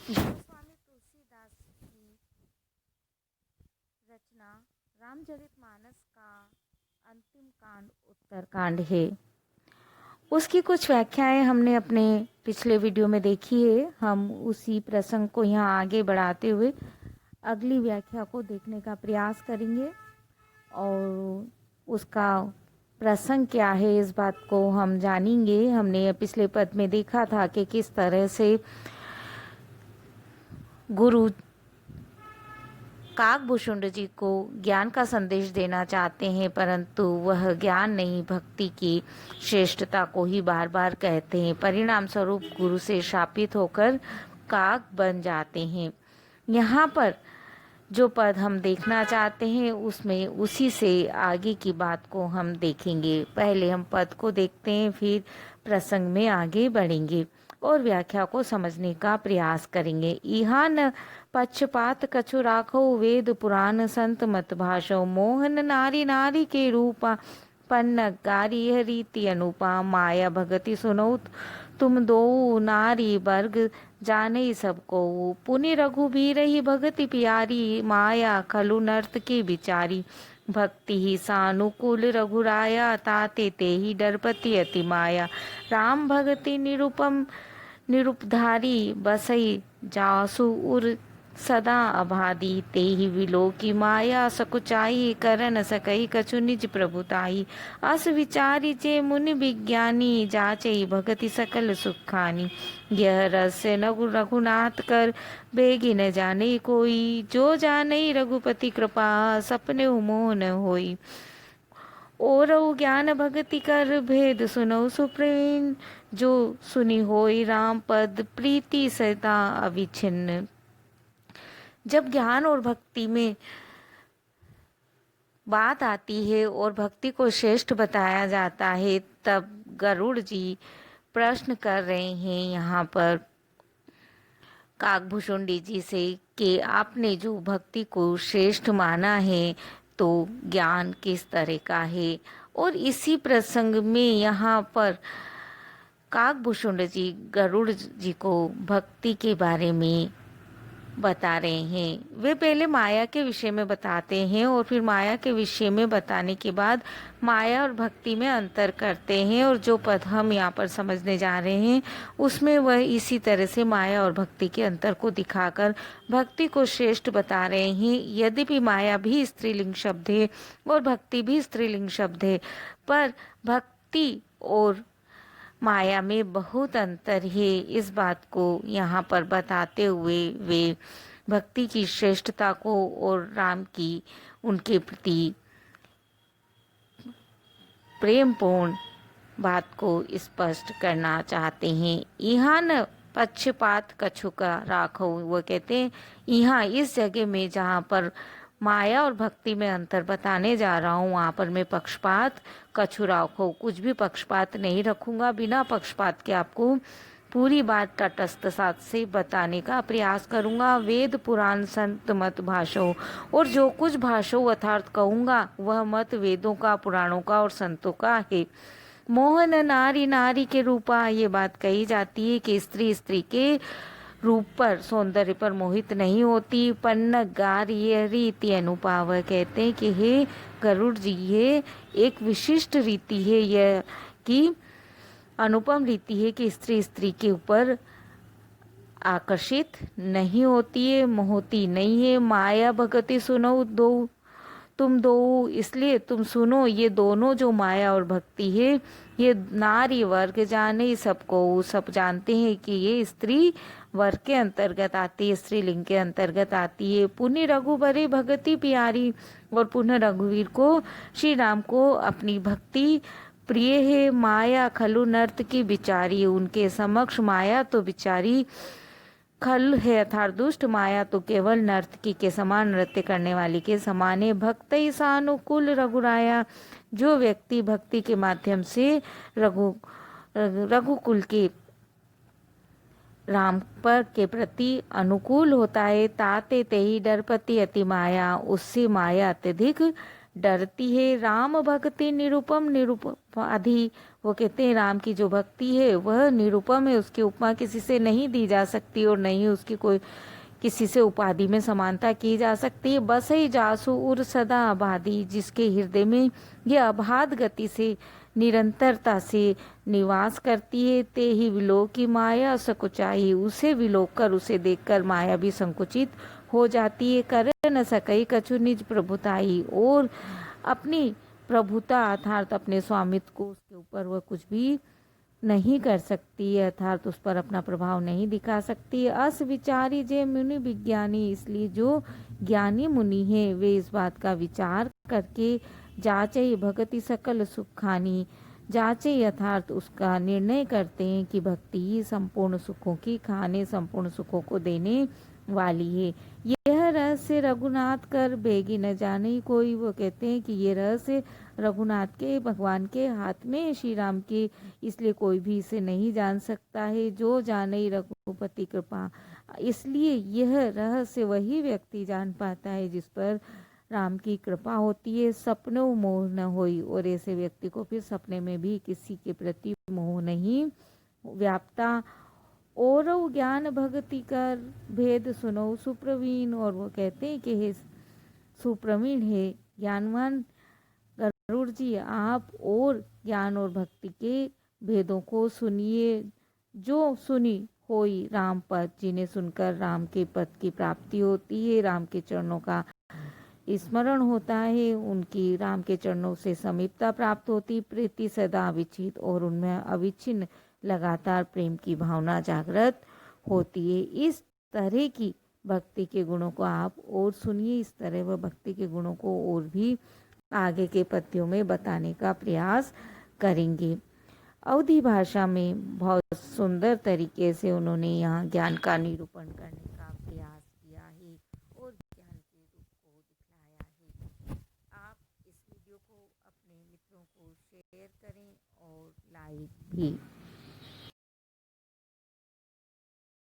गोस्वामी तुलसीदास की रचना रामचरितमानस का अंतिम कांड उत्तरकांड है। उसकी कुछ व्याख्याएं हमने अपने पिछले वीडियो में देखी है। हम उसी प्रसंग को यहाँ आगे बढ़ाते हुए अगली व्याख्या को देखने का प्रयास करेंगे और उसका प्रसंग क्या है इस बात को हम जानेंगे। हमने पिछले पद में देखा था कि किस तरह से गुरु काकभूषुंड जी को ज्ञान का संदेश देना चाहते हैं, परंतु वह ज्ञान नहीं भक्ति की श्रेष्ठता को ही बार बार कहते हैं। परिणाम स्वरूप गुरु से शापित होकर काक बन जाते हैं। यहाँ पर जो पद हम देखना चाहते हैं उसमें उसी से आगे की बात को हम देखेंगे। पहले हम पद को देखते हैं, फिर प्रसंग में आगे बढ़ेंगे और व्याख्या को समझने का प्रयास करेंगे। इहा न पक्षपात कछु राखो, वेद पुराण संत मत भाषो, मोहन नारी नारी के रूपा, पन्न गारी यह रीति अनुपा, माया भगति सुनो तुम दो, नारी वर्ग जाने सबको, पुनि रघुबीर ही भगति प्यारी, माया खलु नर्त की बिचारी, भक्ति ही सानुकूल रघुराया, ताते ते ही डरपति अति माया, राम भगति निरुपम निरुपधारी, बसई जासु उर सदा अबाधी, ते ही विलो की माया सकुचाई, करन सकई कछु निज प्रभुताई, अस विचारी चे मुनि विज्ञानी, जाचई भगति सकल सुखानी, यह रहस्य रघुनाथ कर बेगी न जाने कोई, जो जाने रघुपति कृपा सपने मोह न होई, और ज्ञान भक्ति कर भेद सुनो सुप्रेम, जो सुनी होई राम पद प्रीति सदा अविच्छिन्न। जब ज्ञान और भक्ति में बात आती है और भक्ति को श्रेष्ठ बताया जाता है, तब गरुड़ जी प्रश्न कर रहे हैं यहाँ पर काकभूषुंडी जी से कि आपने जो भक्ति को श्रेष्ठ माना है तो ज्ञान किस तरह का है। और इसी प्रसंग में यहाँ पर काकभूषुंड जी गरुड़ जी को भक्ति के बारे में बता रहे हैं। वे पहले माया के विषय में बताते हैं और फिर माया के विषय में बताने के बाद माया और भक्ति में अंतर करते हैं, और जो पद हम यहाँ पर समझने जा रहे हैं उसमें वह इसी तरह से माया और भक्ति के अंतर को दिखाकर भक्ति को श्रेष्ठ बता रहे हैं। यद्यपि माया भी स्त्रीलिंग शब्द है और भक्ति भी स्त्रीलिंग शब्द है, पर भक्ति और माया में बहुत अंतर है। इस बात को यहाँ पर बताते हुए वे भक्ति की श्रेष्ठता को और राम की उनके प्रति प्रेमपूर्ण बात को स्पष्ट करना चाहते हैं। यहाँ न पक्षपात कछु का राखो, वो कहते हैं यहाँ इस जगह में जहाँ पर माया और भक्ति में अंतर बताने जा रहा हूँ वहाँ पर मैं पक्षपात कछु राखो, कुछ भी पक्षपात नहीं रखूंगा। बिना पक्षपात के आपको पूरी बात तटस्थ साथ से बताने का प्रयास करूंगा। वेद पुराण संत मत भाषो, और जो कुछ भाषो अर्थात कहूंगा वह मत वेदों का, पुराणों का और संतों का है। मोहन नारी नारी के रूपा, ये बात कही जाती है कि स्त्री स्त्री के रूप पर, सौंदर्य पर मोहित नहीं होती। पन्न गार ये रीति अनुपाव, कहते हैं कि हे गरुड़ जी ये एक विशिष्ट रीति है, यह कि अनुपम रीति है कि स्त्री स्त्री के ऊपर आकर्षित नहीं होती है, मोहती नहीं है। माया भगति सुनो दो तुम दो, इसलिए तुम सुनो ये दोनों जो माया और भक्ति है ये नारी वर्ग जाने सबको, सब जानते हैं कि ये स्त्री वर्ग के अंतर्गत आती है, स्त्रीलिंग के अंतर्गत आती है। पुण्य रघुबरे भगति प्यारी, और पुनः रघुवीर को, श्री राम को अपनी भक्ति प्रिय है। माया खलु नर्त की बिचारी, उनके समक्ष माया तो बिचारी खल है अर्थात दुष्ट, माया तो केवल नर्तकी के समान, नृत्य करने वाली के समान है। भक्त सानुकूल रघुराया, जो व्यक्ति भक्ति के माध्यम से रघुकुल के राम पर के प्रति अनुकूल होता है। ताते ते ही डरपति अति माया, उससे माया अत्यधिक डरती है। राम भक्ति निरुपम निरुपाधि, वो कहते हैं राम की जो भक्ति है वह निरुपम है, उसकी उपमा किसी से नहीं दी जा सकती और नहीं उसकी कोई किसी से उपाधि में समानता की जा सकती है। बस ही जासु उर सदा आबादी, जिसके हृदय में ये अबाध गति से निरंतरता से निवास करती है, ते ही विलोक की माया सकुचाई, उसे विलोक कर उसे देखकर माया भी संकुचित हो जाती है। कर न सकई कछु निज प्रभुताई, और अपनी प्रभुता अर्थात अपने स्वामित्व को उसके ऊपर वह कुछ भी नहीं कर सकती है, अर्थात उस पर अपना प्रभाव नहीं दिखा सकती है। अस विचारी जे मुनि विज्ञानी, इसलिए जो ज्ञानी मुनि हैं वे इस बात का विचार करके जाचे भक्ति सकल सुखानी, जाचे अर्थात उसका निर्णय करते हैं कि भक्ति ही संपूर्ण सुखों की खाने, संपूर्ण सुखों को देने वाली है। यह रहस्य रघुनाथ कर बेगी न जाने कोई, वो कहते हैं कि ये रहस्य रघुनाथ के भगवान के हाथ में श्री राम के, इसलिए कोई भी इसे नहीं जान सकता है। जो जाने रघुपति कृपा, इसलिए यह रहस्य वही व्यक्ति जान पाता है जिस पर राम की कृपा होती है। सपनों मोह न होई, और ऐसे व्यक्ति को फिर सपने में भी किसी के प्रति मोह नहीं व्यापता। और ज्ञान भक्ति कर भेद सुनो सुप्रवीण, और वो कहते हैं कि हे सुप्रवीण है ज्ञानवान गरुड़ जी, आप और ज्ञान और भक्ति के भेदों को सुनिए। जो सुनी होई राम पद, जिन्हें सुनकर राम के पद की प्राप्ति होती है, राम के चरणों का स्मरण होता है, उनकी राम के चरणों से समीपता प्राप्त होती, प्रीति सदा अविच्छिन्न, और उनमें अविच्छिन्न लगातार प्रेम की भावना जागृत होती है। इस तरह की भक्ति के गुणों को आप और सुनिए, इस तरह वह भक्ति के गुणों को और भी आगे के पद्यों में बताने का प्रयास करेंगे। अवधी भाषा में बहुत सुंदर तरीके से उन्होंने यहाँ ज्ञान का निरूपण करने का प्रयास किया है और ज्ञान के रूप को दिखलाया है। आप इस वीडियो को अपने मित्रों को शेयर करें और लाइक भी